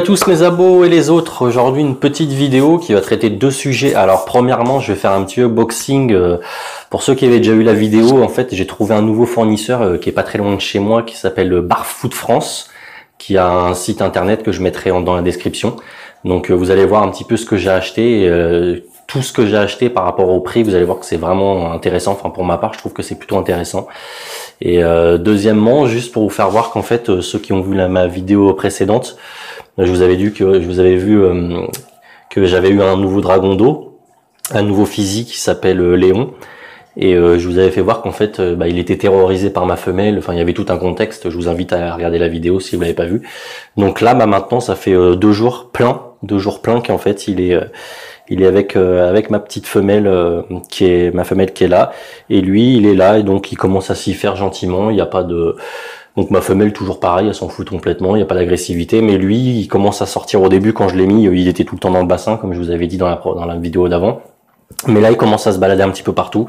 Tous mes abos et les autres, aujourd'hui une petite vidéo qui va traiter deux sujets. Alors premièrement, je vais faire un petit unboxing. Pour ceux qui avaient déjà vu la vidéo, en fait j'ai trouvé un nouveau fournisseur qui est pas très loin de chez moi, qui s'appelle Barfoot France, qui a un site internet que je mettrai dans la description. Donc vous allez voir un petit peu ce que j'ai acheté, tout ce que j'ai acheté par rapport au prix. Vous allez voir que c'est vraiment intéressant. Enfin pour ma part, je trouve que c'est plutôt intéressant. Et deuxièmement, juste pour vous faire voir qu'en fait ceux qui ont vu ma vidéo précédente, je vous avais vu que j'avais eu un nouveau dragon d'eau, un nouveau physique qui s'appelle Léon, et je vous avais fait voir qu'en fait il était terrorisé par ma femelle. Enfin il y avait tout un contexte. Je vous invite à regarder la vidéo si vous l'avez pas vu. Donc là maintenant ça fait 2 jours pleins qu'en fait il est avec ma petite femelle qui est ma femelle qui est là, et lui il est là, et donc il commence à s'y faire gentiment. Il n'y a pas de Donc ma femelle toujours pareil, elle s'en fout complètement, il n'y a pas d'agressivité, mais lui il commence à sortir. Au début quand je l'ai mis, il était tout le temps dans le bassin comme je vous avais dit dans la vidéo d'avant, mais là il commence à se balader un petit peu partout,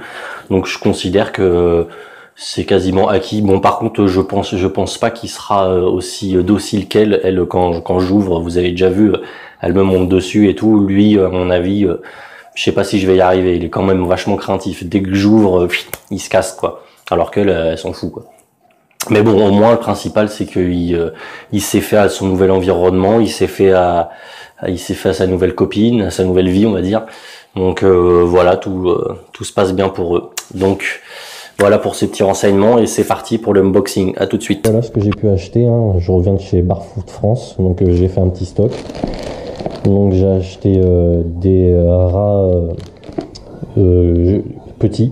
donc je considère que c'est quasiment acquis. Bon par contre je pense pas qu'il sera aussi docile qu'elle. Quand j'ouvre, vous avez déjà vu, elle me monte dessus et tout. Lui à mon avis, je sais pas si je vais y arriver, il est quand même vachement craintif. Dès que j'ouvre, il se casse quoi, alors qu'elle elle s'en fout quoi. Mais bon, au moins le principal c'est qu'il s'est fait à son nouvel environnement, il s'est fait à sa nouvelle copine, à sa nouvelle vie on va dire. Donc voilà, tout se passe bien pour eux. Donc voilà pour ces petits renseignements, et c'est parti pour l'unboxing. À tout de suite. Voilà ce que j'ai pu acheter, hein. Je reviens de chez Barfoot France, donc j'ai fait un petit stock. Donc j'ai acheté des rats petits,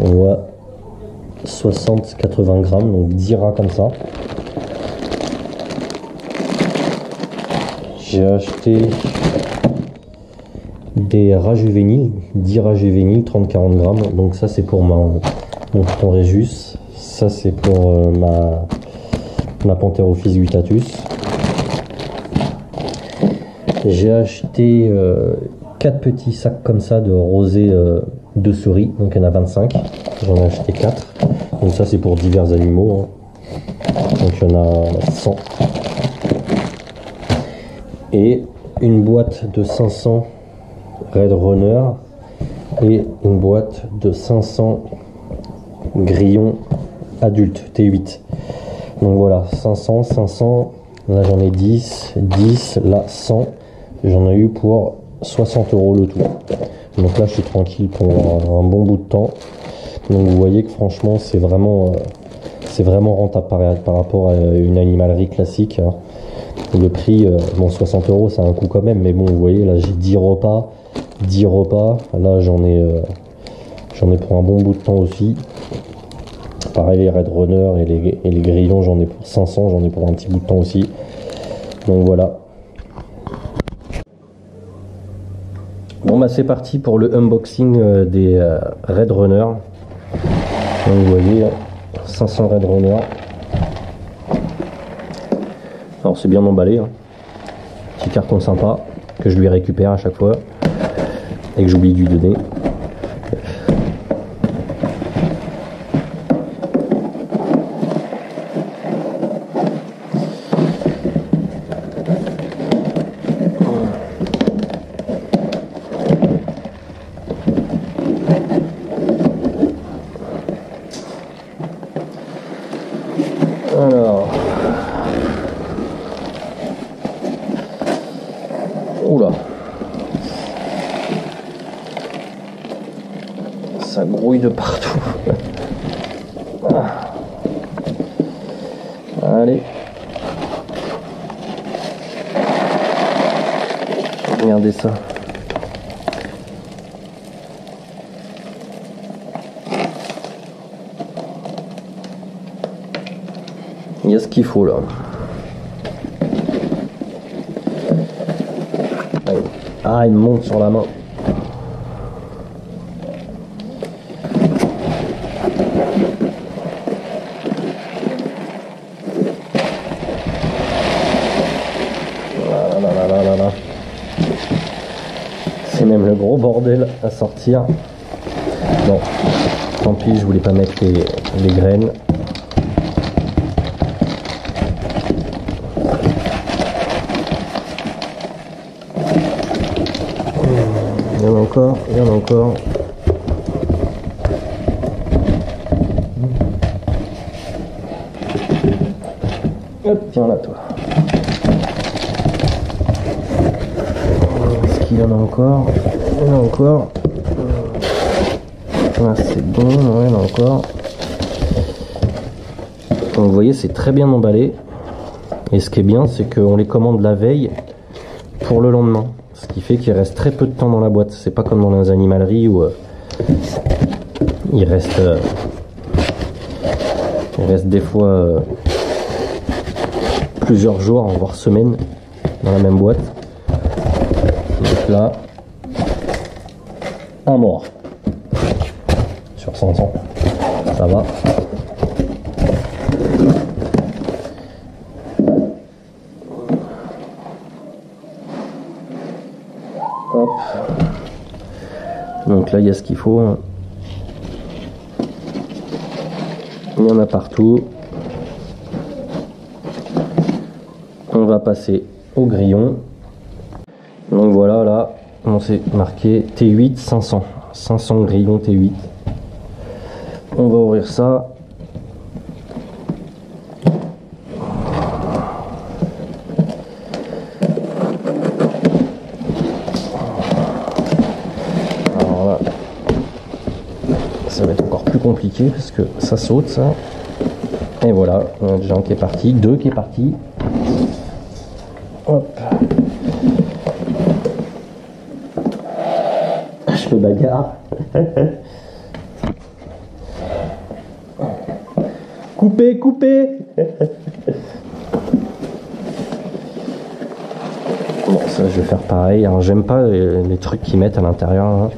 on voit 60-80 grammes, donc 10 rats comme ça. J'ai acheté des rats juvéniles, 10 rats juvéniles, 30-40 grammes. Donc ça c'est pour mon Python Régus, ça c'est pour ma Pantherophis guttatus. J'ai acheté 4 petits sacs comme ça de rosée de souris, donc il y en a 25. J'en ai acheté 4. Donc ça c'est pour divers animaux, hein. Donc il y en a 100. Et une boîte de 500 Red Runner et une boîte de 500 grillons adultes T8. Donc voilà, 500, là j'en ai 10, là 100. J'en ai eu pour 60 € le tout. Donc là je suis tranquille pour un bon bout de temps. Donc vous voyez que franchement c'est vraiment rentable par rapport à une animalerie classique, hein. Le prix, bon 60 € c'est un coût quand même, mais bon vous voyez là j'ai 10 repas, là j'en ai pour un bon bout de temps aussi. Pareil les Red Runner et les grillons, j'en ai pour 500, j'en ai pour un petit bout de temps aussi. Donc voilà. Bon bah c'est parti pour le unboxing des Red Runner. Donc vous voyez 500 Red Runner. Alors c'est bien emballé, hein. Petit carton sympa que je lui récupère à chaque fois et que j'oublie de lui donner. Alors, oula, ça grouille de partout. Allez, regardez ça. Il y a ce qu'il faut là. Ah, il me monte sur la main. Là. C'est même le gros bordel à sortir. Bon, tant pis, je voulais pas mettre les graines. y en a encore, il y en a encore. Hop, tiens là toi. Est-ce qu'il y en a encore? Il y en a encore. Là c'est bon, ouais, il y en a encore. Donc vous voyez, c'est très bien emballé. Et ce qui est bien, c'est qu'on les commande la veille pour le lendemain. Ce qui fait qu'il reste très peu de temps dans la boîte. C'est pas comme dans les animaleries où il reste des fois plusieurs jours, voire semaines dans la même boîte. Donc là, un mort sur 500, ça va. Hop. Donc là il y a ce qu'il faut. Il y en a partout. On va passer au grillon. Donc voilà, là on s'est marqué T8 500. 500 grillons T8. On va ouvrir ça. Alors là, ça va être encore plus compliqué parce que ça saute ça. Et voilà, on a déjà un qui est parti, deux qui est parti. Hop. Je me bagarre. Coupez, coupez. Bon, ça je vais faire pareil. Alors j'aime pas les trucs qu'ils mettent à l'intérieur. Hein.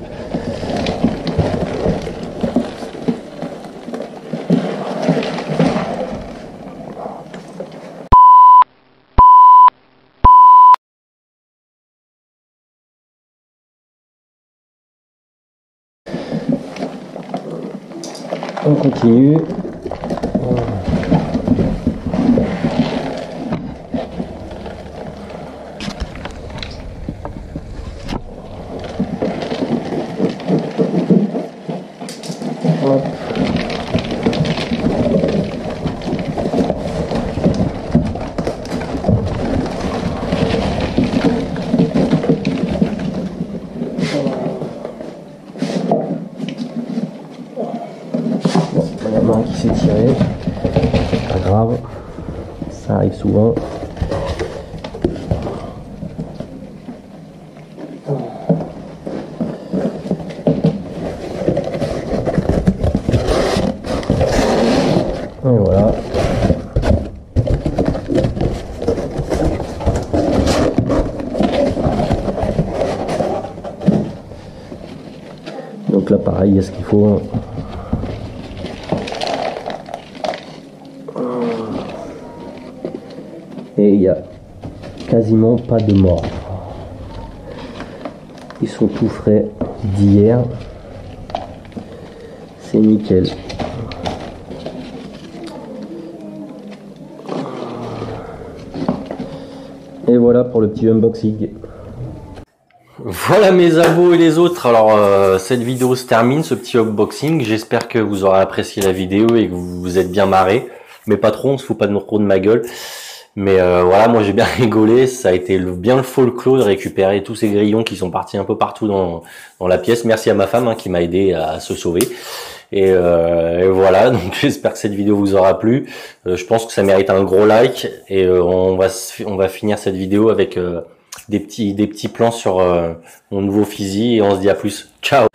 On continue. Hop. Il y en a un qui s'est tiré, pas grave, ça arrive souvent. Et voilà. Donc là pareil, il y a ce qu'il faut. Et il n'y a quasiment pas de mort. Ils sont tout frais d'hier. C'est nickel. Et voilà pour le petit unboxing. Voilà mes abos et les autres, alors cette vidéo se termine, ce petit unboxing. J'espère que vous aurez apprécié la vidéo et que vous vous êtes bien marré. Mais pas trop, on se fout pas de trop de ma gueule. Mais voilà, moi j'ai bien rigolé, ça a été bien le folklore de récupérer tous ces grillons qui sont partis un peu partout dans la pièce. Merci à ma femme hein, qui m'a aidé à se sauver. Et voilà, donc j'espère que cette vidéo vous aura plu. Je pense que ça mérite un gros like et on va finir cette vidéo avec des petits plans sur mon nouveau fusil et on se dit à plus. Ciao.